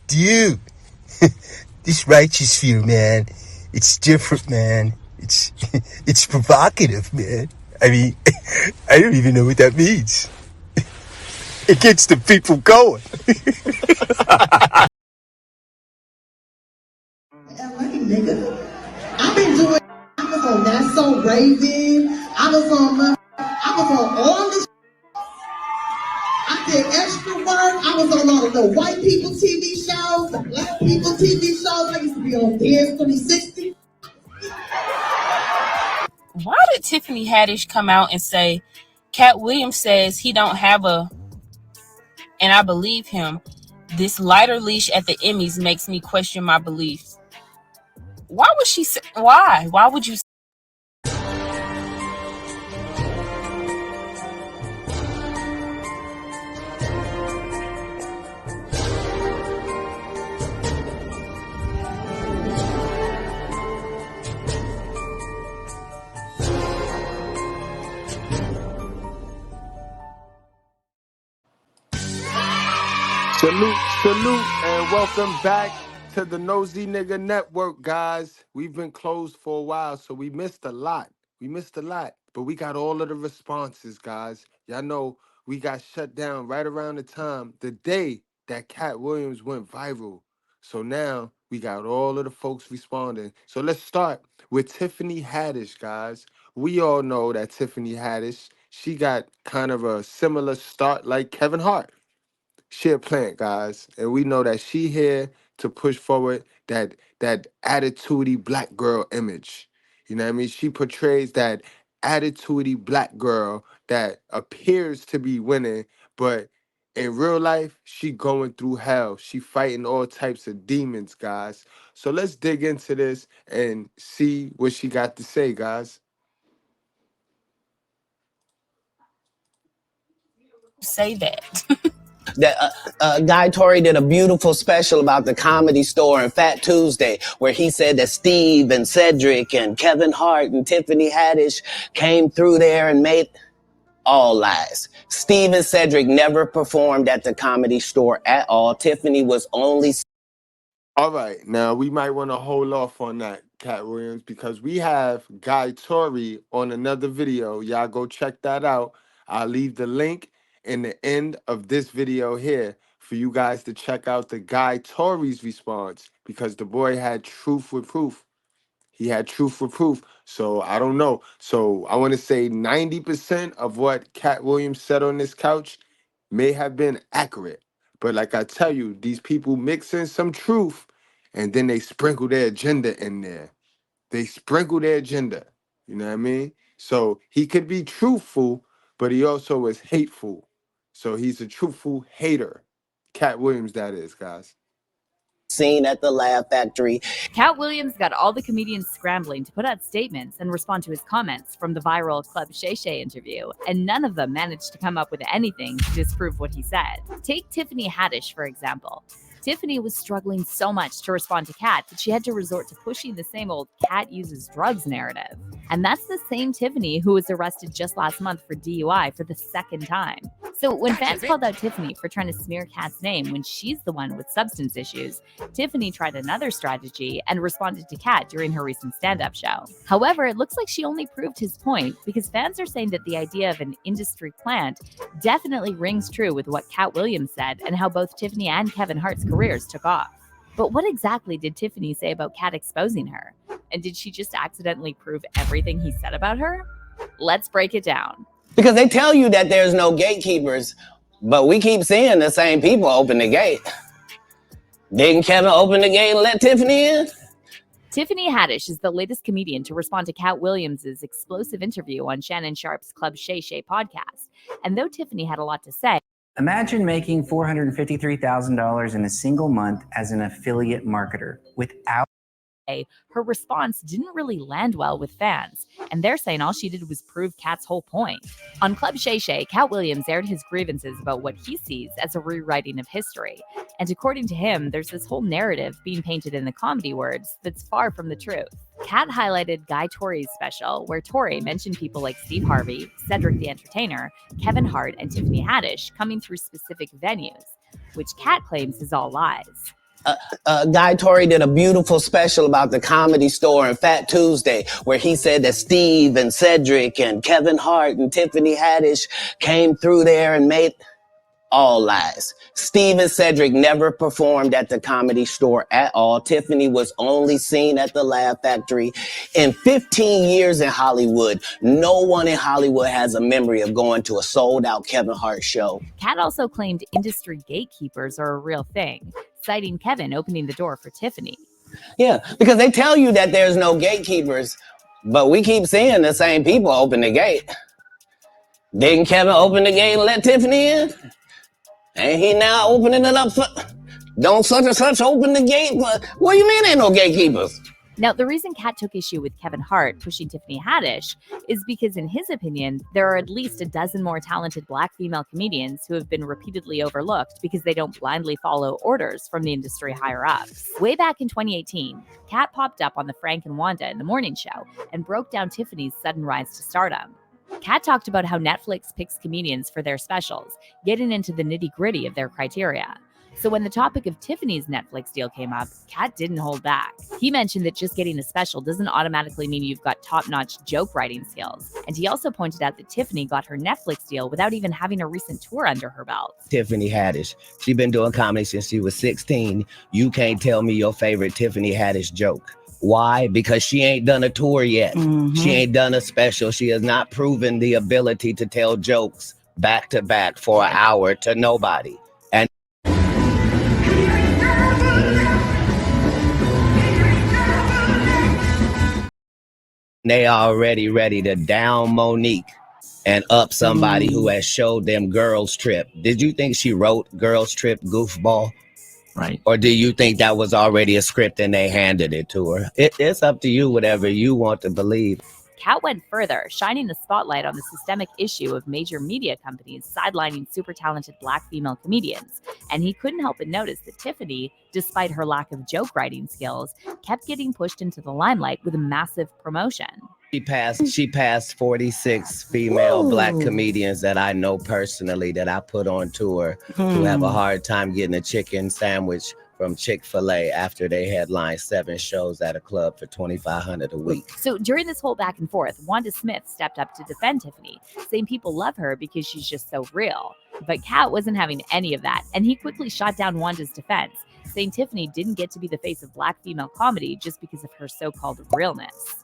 Dude, this righteous fear, man, it's different, man. It's provocative, man. I mean, I don't even know what that means. It gets the people going. LA, nigga. I've been doing. I was on That's So Raven. I was on all this. I did extra work. I was on all of the white people TV shows, the black people TV shows. I used to be on Dance 360. Why did Tiffany Haddish come out and say, Katt Williams says he don't have a, and I believe him, this lighter leash at the Emmys makes me question my beliefs? Why would she say, why? Why would you say? Salute, and welcome back to the Nosy Nigga Network, guys. We've been closed for a while, so we missed a lot. But we got all of the responses, guys. Y'all know we got shut down right around the day that Katt Williams went viral. So now we got all of the folks responding. So let's start with Tiffany Haddish, guys. We all know that Tiffany Haddish, she got kind of a similar start like Kevin Hart. She a plant, guys, and we know that she here to push forward that attitudey black girl image. You know what I mean? She portrays that attitudey black girl that appears to be winning, but in real life, she going through hell. She fighting all types of demons, guys. So let's dig into this and see what she got to say, guys. Say that. That Guy Torrey did a beautiful special about the Comedy Store and Fat Tuesday, where he said that Steve and Cedric and Kevin Hart and Tiffany Haddish came through there and made all lies. Steve and Cedric never performed at the Comedy Store at all. Tiffany was only. All right, now we might want to hold off on that, Katt Williams, because we have Guy Torrey on another video. Y'all go check that out. I'll leave the link in the end of this video here for you guys to check out the Guy Torrey's response, because the boy had truth with proof. He had truth with proof. So I don't know. So I want to say 90% of what Katt Williams said on this couch may have been accurate. But like I tell you, these people mix in some truth and then they sprinkle their agenda in there. They sprinkle their agenda. You know what I mean? So he could be truthful, but he also is hateful. So he's a truthful hater. Katt Williams, that is, guys. Seen at the Laugh Factory. Katt Williams got all the comedians scrambling to put out statements and respond to his comments from the viral Club Shay Shay interview, and none of them managed to come up with anything to disprove what he said. Take Tiffany Haddish, for example. Tiffany was struggling so much to respond to Katt that she had to resort to pushing the same old Katt uses drugs narrative. And that's the same Tiffany who was arrested just last month for DUI for the second time. So when fans called out Tiffany for trying to smear Katt's name when she's the one with substance issues, Tiffany tried another strategy and responded to Katt during her recent stand-up show. However, it looks like she only proved his point, because fans are saying that the idea of an industry plant definitely rings true with what Katt Williams said and how both Tiffany and Kevin Hart's careers took off. But what exactly did Tiffany say about Katt exposing her? And did she just accidentally prove everything he said about her? Let's break it down. Because they tell you that there's no gatekeepers, but we keep seeing the same people open the gate. Didn't Kevin open the gate and let Tiffany in? Tiffany Haddish is the latest comedian to respond to Katt Williams' explosive interview on Shannon Sharpe's Club Shay Shay podcast. And though Tiffany had a lot to say, imagine making $453,000 in a single month as an affiliate marketer without. her response didn't really land well with fans, and they're saying all she did was prove Katt's whole point. On Club Shay Shay, Katt Williams aired his grievances about what he sees as a rewriting of history. And according to him, there's this whole narrative being painted in the comedy words that's far from the truth. Katt highlighted Guy Torrey's special, where Torrey mentioned people like Steve Harvey, Cedric the Entertainer, Kevin Hart, and Tiffany Haddish coming through specific venues, which Katt claims is all lies. Guy Tori did a beautiful special about the Comedy Store and Fat Tuesday, where he said that Steve and Cedric and Kevin Hart and Tiffany Haddish came through there and made all lies. Steve and Cedric never performed at the Comedy Store at all. Tiffany was only seen at the Laugh Factory. In 15 years in Hollywood, no one in Hollywood has a memory of going to a sold-out Kevin Hart show. Katt also claimed industry gatekeepers are a real thing, citing Kevin opening the door for Tiffany. Yeah, because they tell you that there's no gatekeepers, but we keep seeing the same people open the gate. Didn't Kevin open the gate and let Tiffany in? Ain't he now opening it up for... Don't such and such open the gate? What do you mean ain't no gatekeepers? Now, the reason Katt took issue with Kevin Hart pushing Tiffany Haddish is because, in his opinion, there are at least a dozen more talented Black female comedians who have been repeatedly overlooked because they don't blindly follow orders from the industry higher-ups. Way back in 2018, Katt popped up on the Frank and Wanda in the Morning Show and broke down Tiffany's sudden rise to stardom. Katt talked about how Netflix picks comedians for their specials, getting into the nitty-gritty of their criteria. So when the topic of Tiffany's Netflix deal came up, Katt didn't hold back. He mentioned that just getting a special doesn't automatically mean you've got top-notch joke writing skills. And he also pointed out that Tiffany got her Netflix deal without even having a recent tour under her belt. Tiffany Haddish. She been doing comedy since she was 16. You can't tell me your favorite Tiffany Haddish joke. Why? Because she ain't done a tour yet. She ain't done a special. She has not proven the ability to tell jokes back to back for an hour to nobody. And they already ready to down Monique and up somebody who has showed them Girls Trip. Did you think she wrote Girls Trip goofball? Right. Or do you think that was already a script and they handed it to her? It's up to you, whatever you want to believe. Katt went further, shining the spotlight on the systemic issue of major media companies sidelining super talented Black female comedians. And he couldn't help but notice that Tiffany, despite her lack of joke writing skills, kept getting pushed into the limelight with a massive promotion. She passed 46 female Black comedians that I know personally that I put on tour who have a hard time getting a chicken sandwich from Chick-fil-A after they headlined 7 shows at a club for $2,500 a week. So during this whole back and forth, Wanda Smith stepped up to defend Tiffany, saying people love her because she's just so real. But Katt wasn't having any of that, and he quickly shot down Wanda's defense, saying Tiffany didn't get to be the face of Black female comedy just because of her so-called realness.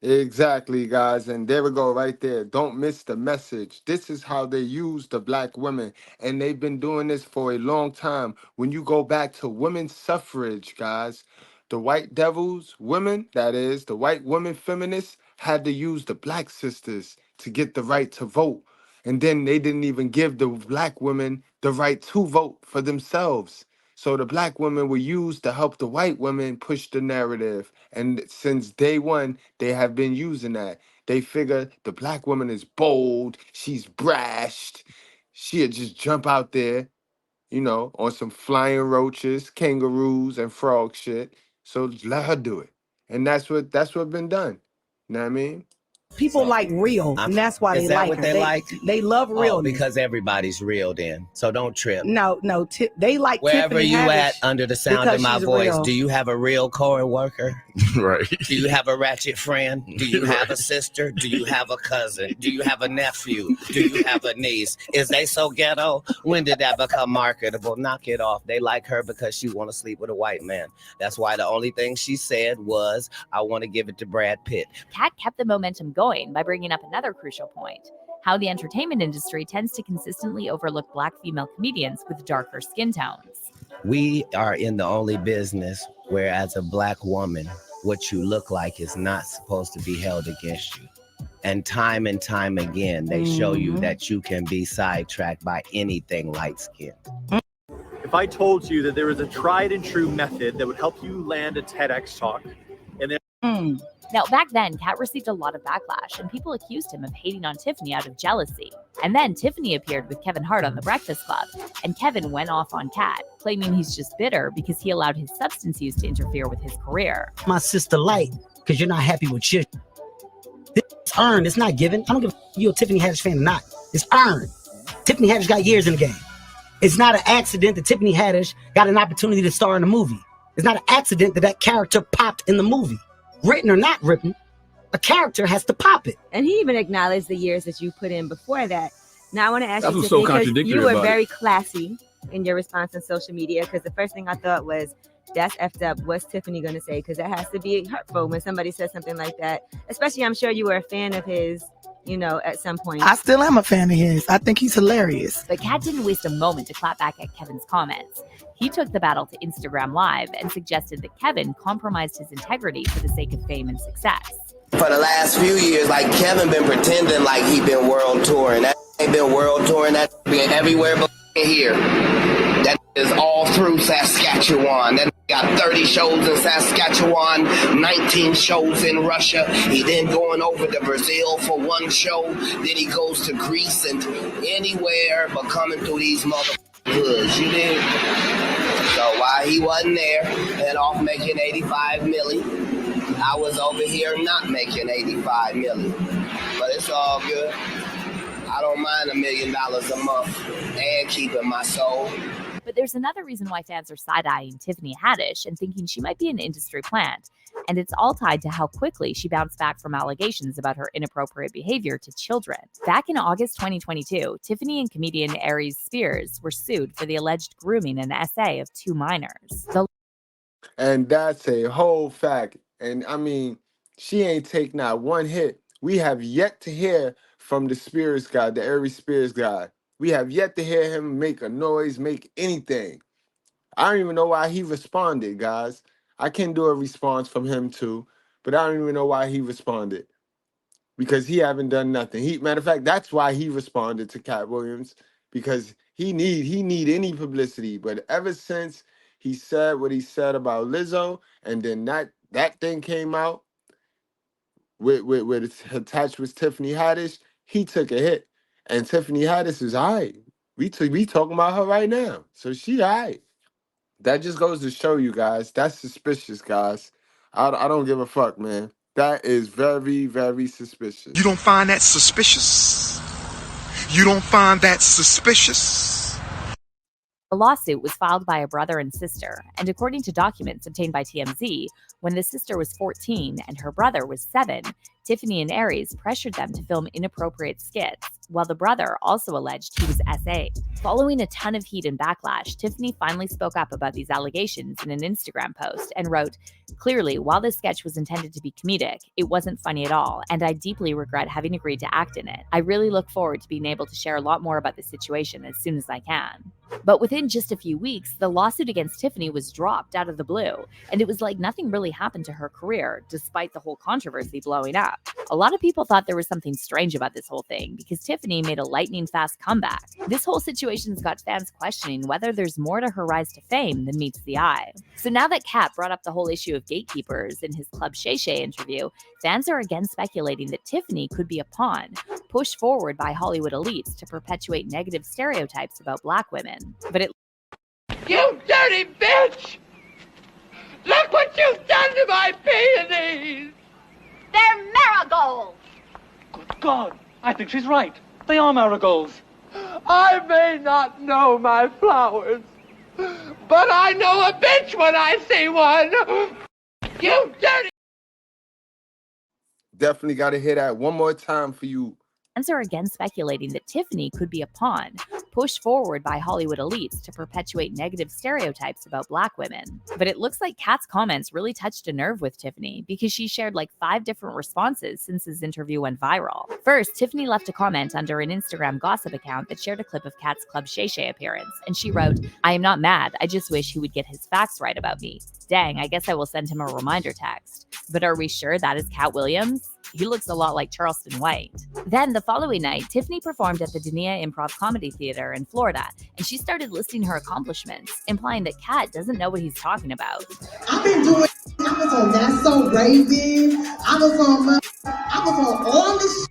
Exactly, guys. And there we go right there. Don't miss the message. This is how they use the Black women. And they've been doing this for a long time. When you go back to women's suffrage, guys, the white devils, women, that is, the white women feminists had to use the Black sisters to get the right to vote. And then they didn't even give the Black women the right to vote for themselves. So the Black women were used to help the white women push the narrative. And since day one, they have been using that. They figure the Black woman is bold, she's brash, she'll just jump out there, you know, on some flying roaches, kangaroos, and frog shit. So let her do it. And that's what been done. You know what I mean? People like real, and that's why they like her. They love real because everybody's real then. So don't trip. No, they like wherever Tiffany you Haddish at under the sound of my voice. real. Do you have a real co-worker? Right. Do you have a ratchet friend? Do you have a sister? Do you have a cousin? Do you have a nephew? Do you have a niece? Is they so ghetto? When did that become marketable? Knock it off. They like her because she want to sleep with a white man. That's why the only thing she said was, I want to give it to Brad Pitt. Katt kept the momentum going by bringing up another crucial point: how the entertainment industry tends to consistently overlook Black female comedians with darker skin tones. We are in the only business where, as a Black woman, what you look like is not supposed to be held against you. And time again, they show you that you can be sidetracked by anything light-skinned. If I told you that there was a tried and true method that would help you land a TEDx talk, and then Now, back then, Katt received a lot of backlash, and people accused him of hating on Tiffany out of jealousy. And then Tiffany appeared with Kevin Hart on The Breakfast Club, and Kevin went off on Katt, claiming he's just bitter because he allowed his substance use to interfere with his career. My sister light, because you're not happy with shit. It's earned, it's not given. I don't give a you a Tiffany Haddish fan or not. It's earned. Tiffany Haddish got years in the game. It's not an accident that Tiffany Haddish got an opportunity to star in a movie. It's not an accident that that character popped in the movie. Written or not written, a character has to pop it. And he even acknowledged the years that you put in before that. Now I want to ask you, That's what's so Tiffany, because contradictory you were about very it. classy in your response on social media, because the first thing I thought was, that's effed up. What's Tiffany going to say? Because that has to be hurtful when somebody says something like that. Especially, I'm sure you were a fan of his, you know, at some point. I still am a fan of his. I think he's hilarious. But Katt didn't waste a moment to clap back at Kevin's comments. He took the battle to Instagram Live and suggested that Kevin compromised his integrity for the sake of fame and success. For the last few years, like Kevin been pretending like he been world touring. That ain't been world touring. That been everywhere but here. That is all through Saskatchewan. That got 30 shows in Saskatchewan, 19 shows in Russia. He then going over to Brazil for one show. Then he goes to Greece and anywhere but coming through these hoods. You dig? So while he wasn't there and off making 85 million, I was over here not making 85 million. But it's all good. I don't mind $1 million a month and keeping my soul. But there's another reason why fans are side-eyeing Tiffany Haddish and thinking she might be an industry plant. And it's all tied to how quickly she bounced back from allegations about her inappropriate behavior to children. Back in August 2022, Tiffany and comedian Aries Spears were sued for the alleged grooming and essay of 2 minors. And that's a whole fact. And I mean, she ain't take not one hit. We have yet to hear from the Spears guy, the Aries Spears guy. We have yet to hear him make a noise, make anything. I don't even know why he responded, guys. I can do a response from him too, but I don't even know why he responded. Because he haven't done nothing. Matter of fact, that's why he responded to Katt Williams, because he need any publicity. But ever since he said what he said about Lizzo, and then that thing came out with attached with Tiffany Haddish, he took a hit. And Tiffany Haddish is all right. We talking about her right now. So she all right. That just goes to show you guys, that's suspicious, guys. I don't give a fuck, man. That is very, very suspicious. You don't find that suspicious? You don't find that suspicious? The lawsuit was filed by a brother and sister, and according to documents obtained by TMZ, when the sister was 14 and her brother was 7, Tiffany and Aries pressured them to film inappropriate skits, while the brother also alleged he was SA. Following a ton of heat and backlash, Tiffany finally spoke up about these allegations in an Instagram post and wrote, "Clearly, while this sketch was intended to be comedic, it wasn't funny at all, and I deeply regret having agreed to act in it. I really look forward to being able to share a lot more about the situation as soon as I can." But within just a few weeks, the lawsuit against Tiffany was dropped out of the blue, and it was like nothing really happened to her career, despite the whole controversy blowing up. A lot of people thought there was something strange about this whole thing, because Tiffany made a lightning-fast comeback. This whole situation's got fans questioning whether there's more to her rise to fame than meets the eye. So now that Katt brought up the whole issue of gatekeepers in his Club Shay Shay interview, fans are again speculating that Tiffany could be a pawn, pushed forward by Hollywood elites to perpetuate negative stereotypes about Black women. But You dirty bitch! Look what you've done to my peonies! They're marigolds! Good God, I think she's right. They are marigolds. I may not know my flowers, but I know a bitch when I see one! You dirty... Definitely got to hear that one more time for you. fans are again speculating that Tiffany could be a pawn, pushed forward by Hollywood elites to perpetuate negative stereotypes about Black women. But it looks like Katt's comments really touched a nerve with Tiffany, because she shared like 5 different responses since his interview went viral. First, Tiffany left a comment under an Instagram gossip account that shared a clip of Katt's Club Shay Shay appearance, and she wrote, "I am not mad, I just wish he would get his facts right about me. Dang, I guess I will send him a reminder text. But are we sure that is Katt Williams? He looks a lot like Charleston White." Then the following night, Tiffany performed at the Dania Improv Comedy Theater in Florida, and she started listing her accomplishments, implying that Katt doesn't know what he's talking about. I've been doing. I was on That's So Raven. I was on all this.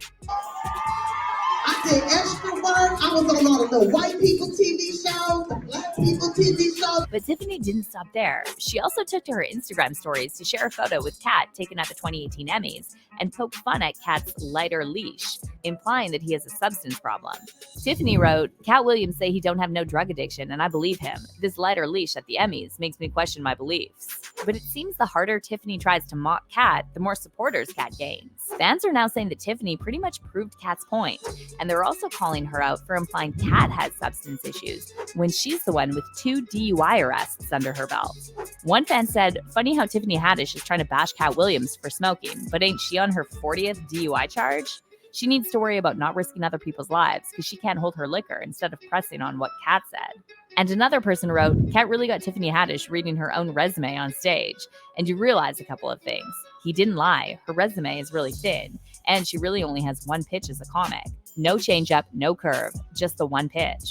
I did extra work. I was on all the white people TV shows, the black people TV shows. But Tiffany didn't stop there. She also took to her Instagram stories to share a photo with Katt taken at the 2018 Emmys and poke fun at Katt's lighter leash, implying that he has a substance problem. Tiffany wrote, Katt Williams say he don't have no drug addiction, and I believe him. This lighter leash at the Emmys makes me question my beliefs. But it seems the harder Tiffany tries to mock Katt, the more supporters Katt gains. Fans are now saying that Tiffany pretty much proved Katt's point, and they're also calling her out for implying Katt has substance issues when she's the one with 2 DUI arrests under her belt. One fan said, funny how Tiffany Haddish is trying to bash Katt Williams for smoking, but ain't she on her 40th DUI charge? She needs to worry about not risking other people's lives because she can't hold her liquor instead of pressing on what Katt said. And another person wrote, Katt really got Tiffany Haddish reading her own resume on stage. And you realize a couple of things. He didn't lie. Her resume is really thin. And she really only has one pitch as a comic. No changeup, no curve, just the one pitch.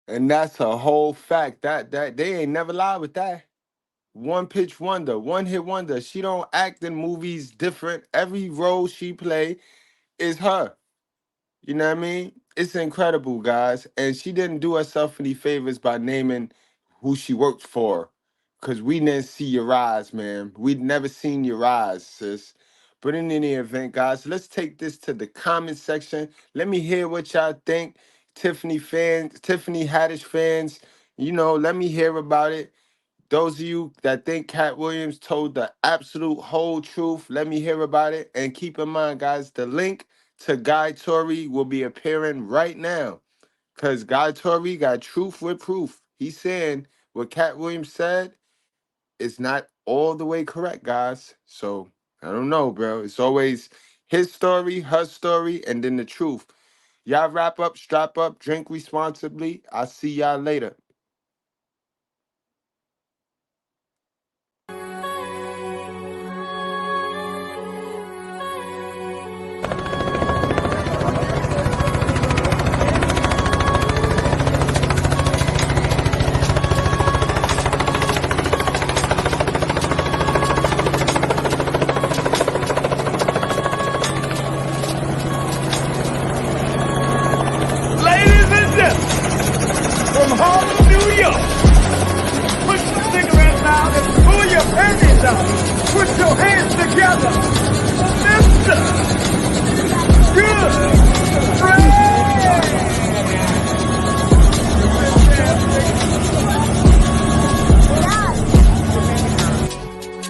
And that's a whole fact. That they ain't never lied with that. One pitch wonder, one hit wonder. She don't act in movies different. Every role she play is her. You know what I mean? It's incredible, guys. And she didn't do herself any favors by naming who she worked for. Because we didn't see your eyes, man. We'd never seen your eyes, sis. But in any event, guys, let's take this to the comment section. Let me hear what y'all think. Tiffany Haddish fans, you know, let me hear about it. Those of you that think Katt Williams told the absolute whole truth, let me hear about it. And keep in mind, guys, the link to Guy Torrey will be appearing right now. Because Guy Torrey got truth with proof. He's saying what Katt Williams said is not all the way correct, guys. So, I don't know, bro. It's always his story, her story, and then the truth. Y'all wrap up, strap up, drink responsibly. I'll see y'all later. From Harlem, New York. Put your cigarettes out and pull your panties out. Put your hands together.